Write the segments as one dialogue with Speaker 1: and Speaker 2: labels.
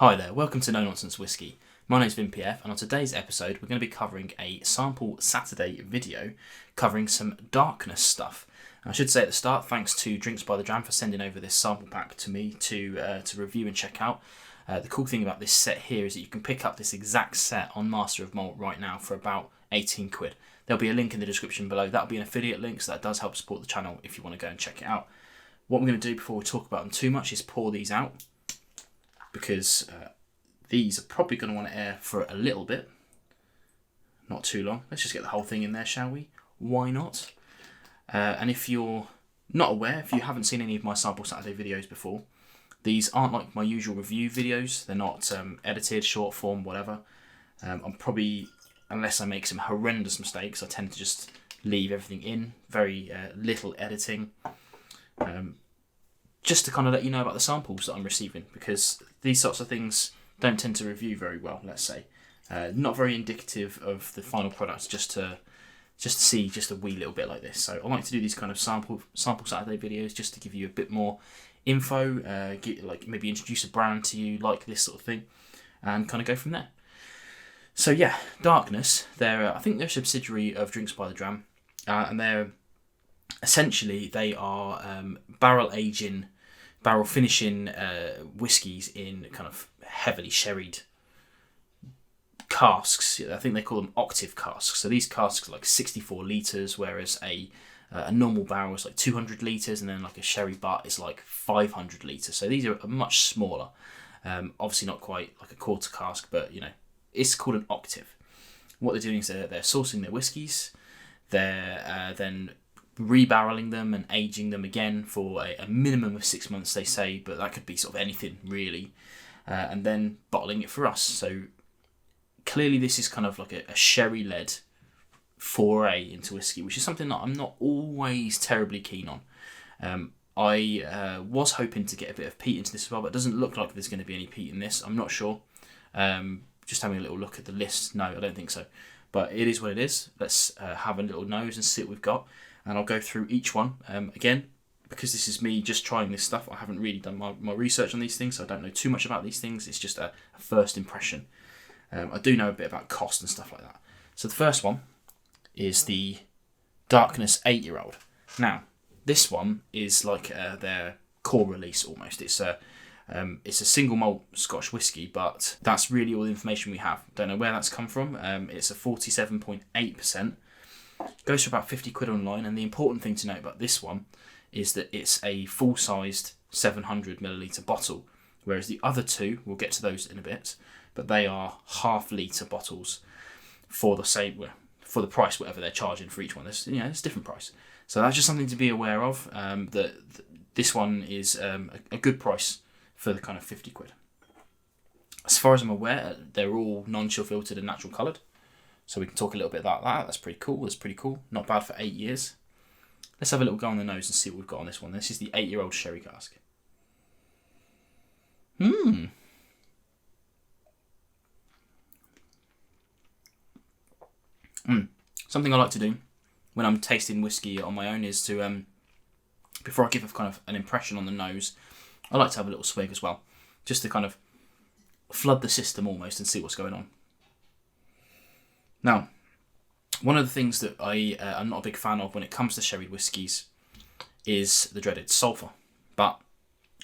Speaker 1: Hi there, welcome to No Nonsense Whisky. My name's VinPF, and on today's episode we're going to be covering a Sample Saturday video covering some darkness stuff. I should say at the start, thanks to Drinks by the Dram for sending over this sample pack to me to review and check out. The cool thing about this set here is that you can pick up this exact set on Master of Malt right now for about 18 quid. There'll be a link in the description below. That'll be an affiliate link, so that does help support the channel if you want to go and check it out. What we're going to do before we talk about them too much is pour these out, because these are probably going to want to air for a little bit, not too long. Let's just get the whole thing in there, shall we? Why not? And if you're not aware, if you haven't seen any of my Sample Saturday videos before, these aren't like my usual review videos. They're not edited, short form, whatever. I'm probably, unless I make some horrendous mistakes, I tend to just leave everything in, very little editing. Just to kind of let you know about the samples that I'm receiving, because these sorts of things don't tend to review very well, let's say. Not very indicative of the final product, just to see just a wee little bit like this. So I like to do these kind of sample Saturday videos just to give you a bit more info, like maybe introduce a brand to you, like this sort of thing, and kind of go from there. So yeah, Darkness, I think they're a subsidiary of Drinks by the Dram, and they're essentially, they are barrel finishing whiskies in kind of heavily sherried casks. I think they call them Octave casks. So these casks are like 64 litres, whereas a normal barrel is like 200 litres, and then like a sherry butt is like 500 litres. So these are much smaller. Obviously not quite like a quarter cask, but you know, it's called an octave. What they're doing is they're sourcing their whiskies. They're then rebarreling them and aging them again for a minimum of 6 months, they say, but that could be sort of anything really, and then bottling it for us. So clearly this is kind of like a sherry-led foray into whiskey, which is something that I'm not always terribly keen on. I was hoping to get a bit of peat into this as well, but it doesn't look like there's going to be any peat in this. I'm not sure. Just having a little look at the list, no, I don't think so. But it is what it is. Let's have a little nose and see what we've got. And I'll go through each one. Again, because this is me just trying this stuff, I haven't really done my research on these things, so I don't know too much about these things. It's just a first impression. I do know a bit about cost and stuff like that. So the first one is the Darkness 8-year-old. Now, this one is like their core release almost. It's a single malt Scotch whisky, but that's really all the information we have. Don't know where that's come from. It's a 47.8%. Goes for about 50 quid online, and the important thing to note about this one is that it's a full-sized 700ml bottle, whereas the other two, we'll get to those in a bit, but they are half-litre bottles for the price, whatever they're charging for each one. It's a different price. So that's just something to be aware of, that this one is a good price for the kind of 50 quid. As far as I'm aware, they're all non-chill filtered and natural coloured. So we can talk a little bit about that. That's pretty cool. Not bad for 8 years. Let's have a little go on the nose and see what we've got on this one. This is the 8-year-old sherry cask. Something I like to do when I'm tasting whiskey on my own is to, before I give a kind of an impression on the nose, I like to have a little swig as well, just to kind of flood the system almost and see what's going on. Now, one of the things that I'm not a big fan of when it comes to sherry whiskies is the dreaded sulphur. But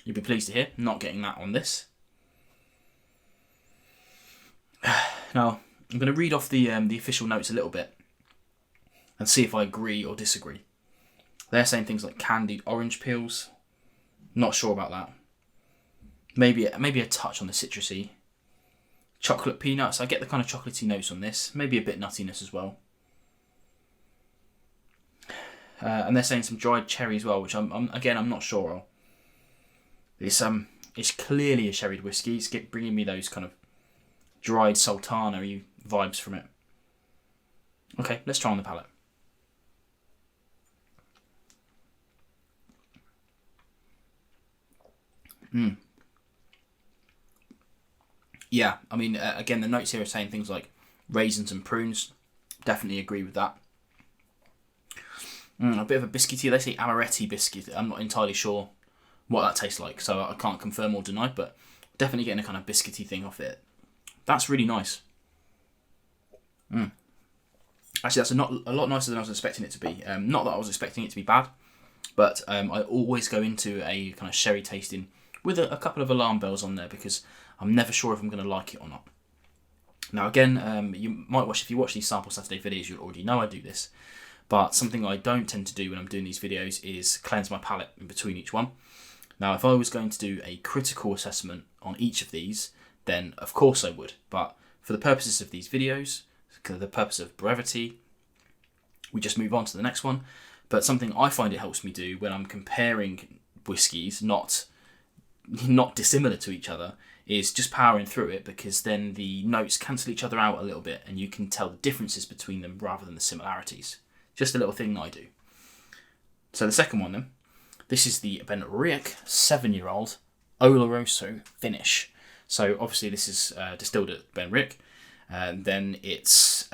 Speaker 1: you'll be pleased to hear, not getting that on this. Now, I'm going to read off the official notes a little bit and see if I agree or disagree. They're saying things like candied orange peels. Not sure about that. Maybe a touch on the citrusy. Chocolate peanuts. I get the kind of chocolatey notes on this. Maybe a bit nuttiness as well. And they're saying some dried cherry as well, which I'm not sure of. It's clearly a sherried whiskey. It's bringing me those kind of dried sultana-y vibes from it. Okay, let's try on the palate. Yeah, I mean, again, the notes here are saying things like raisins and prunes. Definitely agree with that. A bit of a biscuity. They say amaretti biscuit. I'm not entirely sure what that tastes like, so I can't confirm or deny, but Definitely getting a kind of biscuity thing off it. That's really nice. Actually, that's a lot nicer than I was expecting it to be. Not that I was expecting it to be bad, but I always go into a kind of sherry tasting with a couple of alarm bells on there, because I'm never sure if I'm going to like it or not. Now again, you might watch, if you watch these Sample Saturday videos, you'll already know I do this. But something I don't tend to do when I'm doing these videos is cleanse my palate in between each one. Now, if I was going to do a critical assessment on each of these, then of course I would. But for the purposes of these videos, for the purpose of brevity, we just move on to the next one. But something I find it helps me do when I'm comparing whiskies, not dissimilar to each other, is just powering through it, because then the notes cancel each other out a little bit and you can tell the differences between them rather than the similarities. Just a little thing that I do. So the second one then, this is the Benriach 7-year-old Oloroso finish. So obviously this is distilled at Benriach, and then it's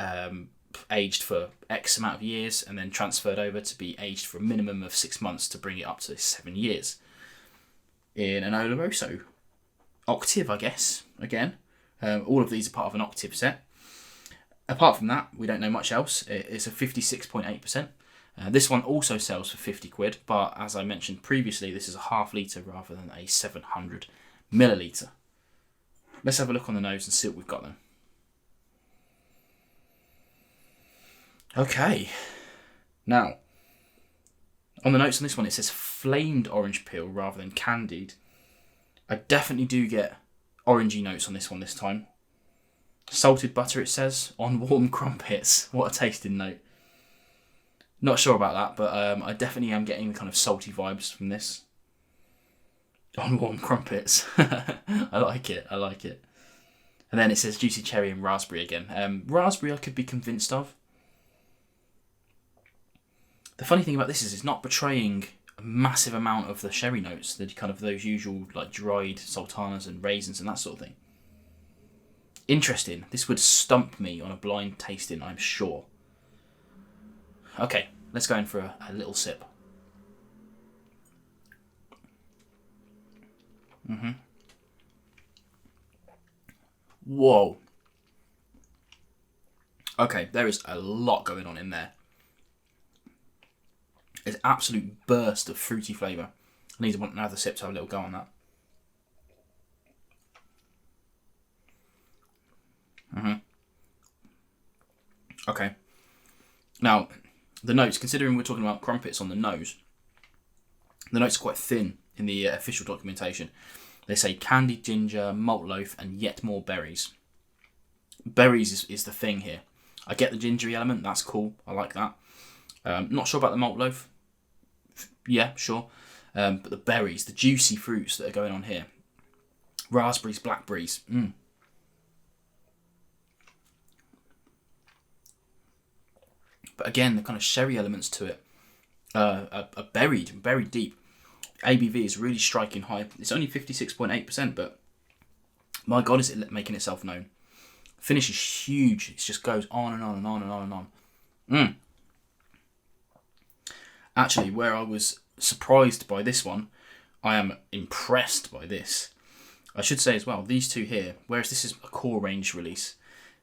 Speaker 1: aged for X amount of years and then transferred over to be aged for a minimum of 6 months to bring it up to 7 years. In an Oloroso Octave, I guess, again. All of these are part of an Octave set. Apart from that, we don't know much else. It's a 56.8%. This one also sells for 50 quid, but as I mentioned previously, this is a half litre rather than a 700 millilitre. Let's have a look on the nose and see what we've got then. Okay. Now, on the notes on this one, it says flamed orange peel rather than candied. I definitely do get orangey notes on this one this time. Salted butter, it says, on warm crumpets. What a tasting note. Not sure about that, but I definitely am getting kind of salty vibes from this. On warm crumpets. I like it. And then it says juicy cherry and raspberry again. Raspberry I could be convinced of. The funny thing about this is it's not betraying a massive amount of the sherry notes, the kind of those usual like dried sultanas and raisins and that sort of thing. Interesting. This would stump me on a blind tasting, I'm sure. Okay, let's go in for a little sip. Whoa. Okay, there is a lot going on in there. It's an absolute burst of fruity flavour. I need to want another sip to have a little go on that. Okay. Now, the notes, considering we're talking about crumpets on the nose, the notes are quite thin in the official documentation. They say candied ginger, malt loaf, and yet more berries. Berries is the thing here. I get the gingery element, that's cool, I like that. Not sure about the malt loaf. Yeah, sure. But the berries, the juicy fruits that are going on here. Raspberries, blackberries. But again, the kind of sherry elements to it are buried deep. ABV is really striking high. It's only 56.8%, but my God, is it making itself known. Finish is huge. It just goes on and on and on and on and on. Actually, where I was surprised by this one, I am impressed by this. I should say as well, these two here, whereas this is a core range release,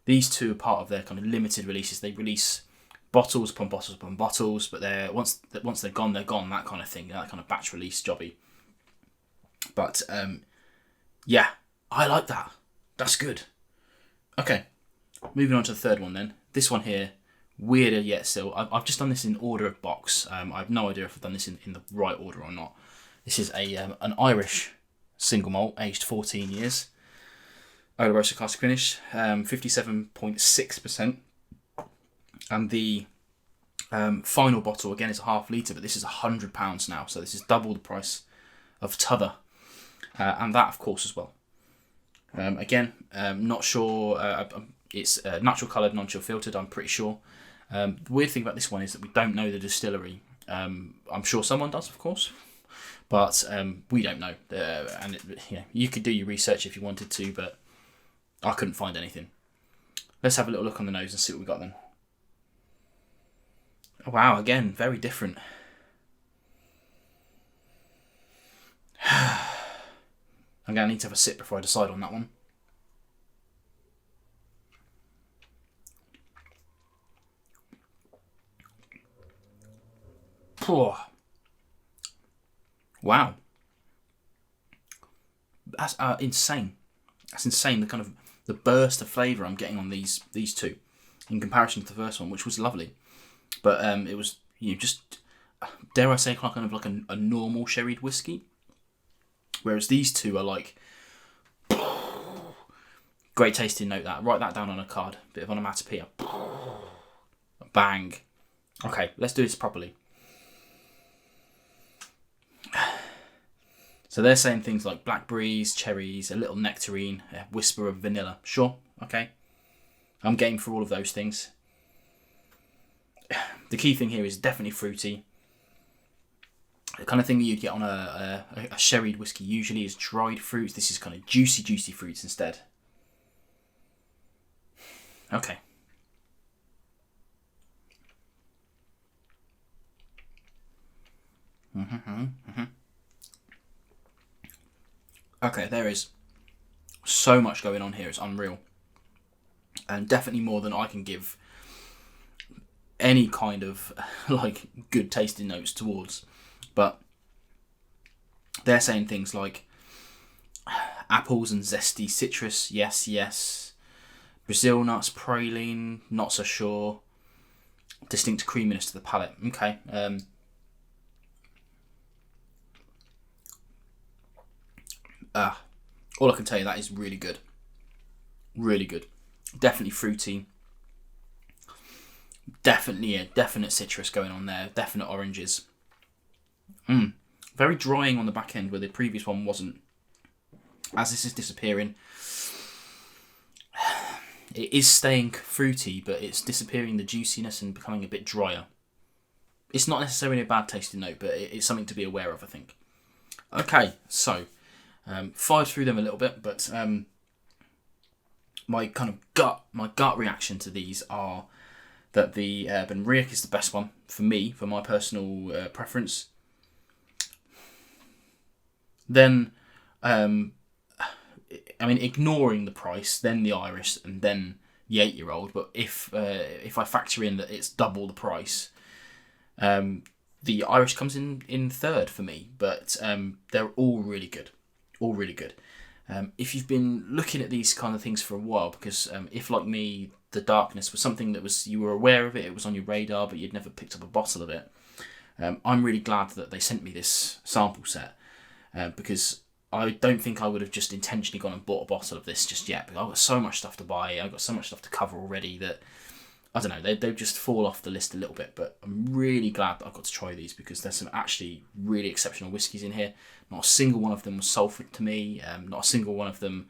Speaker 1: these two are part of their kind of limited releases. They release bottles upon bottles upon bottles, but they're once they're gone, that kind of thing, that kind of batch release jobby. But yeah, I like that. That's good. Okay, moving on to the third one then. This one here, weirder yet still. I've just done this in order of box. I have no idea if I've done this in the right order or not. This is an Irish single malt, aged 14 years. Oloroso cask finish, 57.6%. And the final bottle, again, is a half litre, but this is £100 now. So this is double the price of t'other. And that, of course, as well. Again, not sure. It's natural coloured, non-chill filtered, I'm pretty sure. The weird thing about this one is that we don't know the distillery. I'm sure someone does, of course. But we don't know. You could do your research if you wanted to, but I couldn't find anything. Let's have a little look on the nose and see what we got then. Wow, again, very different. I'm going to need to have a sip before I decide on that one. Oh. Wow. That's insane. That's insane, the burst of flavour I'm getting on these two in comparison to the first one, which was lovely. But it was, just, dare I say, kind of like a normal sherried whiskey. Whereas these two are like, great tasting note that. Write that down on a card. Bit of onomatopoeia. Bang. Okay, let's do this properly. So they're saying things like blackberries, cherries, a little nectarine, a whisper of vanilla. Sure, okay. I'm game for all of those things. The key thing here is definitely fruity. The kind of thing that you'd get on a sherried whiskey usually is dried fruits. This is kind of juicy fruits instead. Okay. Okay, there is so much going on here. It's unreal. And definitely more than I can give any kind of like good tasting notes towards. But they're saying things like apples and zesty citrus, yes. Brazil nuts, praline, not so sure. Distinct creaminess to the palate. Okay. All I can tell you, that is really good. Really good. Definitely fruity. Definitely a definite citrus going on there. Definite oranges. Very drying on the back end where the previous one wasn't. As this is disappearing, it is staying fruity, but it's disappearing the juiciness and becoming a bit drier. It's not necessarily a bad tasting note, but it's something to be aware of, I think. Okay, so fired through them a little bit, but my gut reaction to these are that the Benriach is the best one for me, for my personal preference. Then, ignoring the price, then the Irish, and then the 8-year-old. But if I factor in that it's double the price, the Irish comes in third for me. But they're all really good. All really good. If you've been looking at these kind of things for a while, because if, like me, the darkness was something that you were aware of it was on your radar, but you'd never picked up a bottle of it, I'm really glad that they sent me this sample set, because I don't think I would have just intentionally gone and bought a bottle of this just yet, because I've got so much stuff to buy, I've got so much stuff to cover already that, I don't know, they just fall off the list a little bit. But I'm really glad that I've got to try these, because there's some actually really exceptional whiskies in here. Not a single one of them was sulphuric to me. Not a single one of them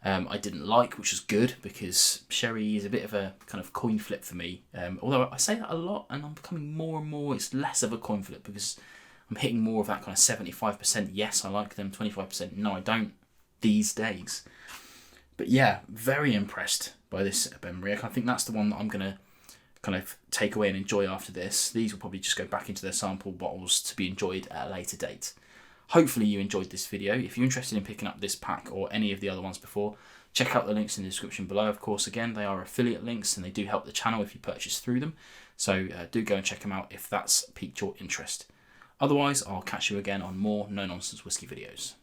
Speaker 1: I didn't like, which was good, because sherry is a bit of a kind of coin flip for me. Although I say that a lot, and I'm becoming more and more, it's less of a coin flip, because I'm hitting more of that kind of 75% yes, I like them, 25% no, I don't, these days. But yeah, very impressed by this Benriach. I think that's the one that I'm going to kind of take away and enjoy after this. These will probably just go back into their sample bottles to be enjoyed at a later date. Hopefully you enjoyed this video. If you're interested in picking up this pack or any of the other ones before, check out the links in the description below. Of course, again, they are affiliate links and they do help the channel if you purchase through them. So do go and check them out if that's piqued your interest. Otherwise, I'll catch you again on more no-nonsense whiskey videos.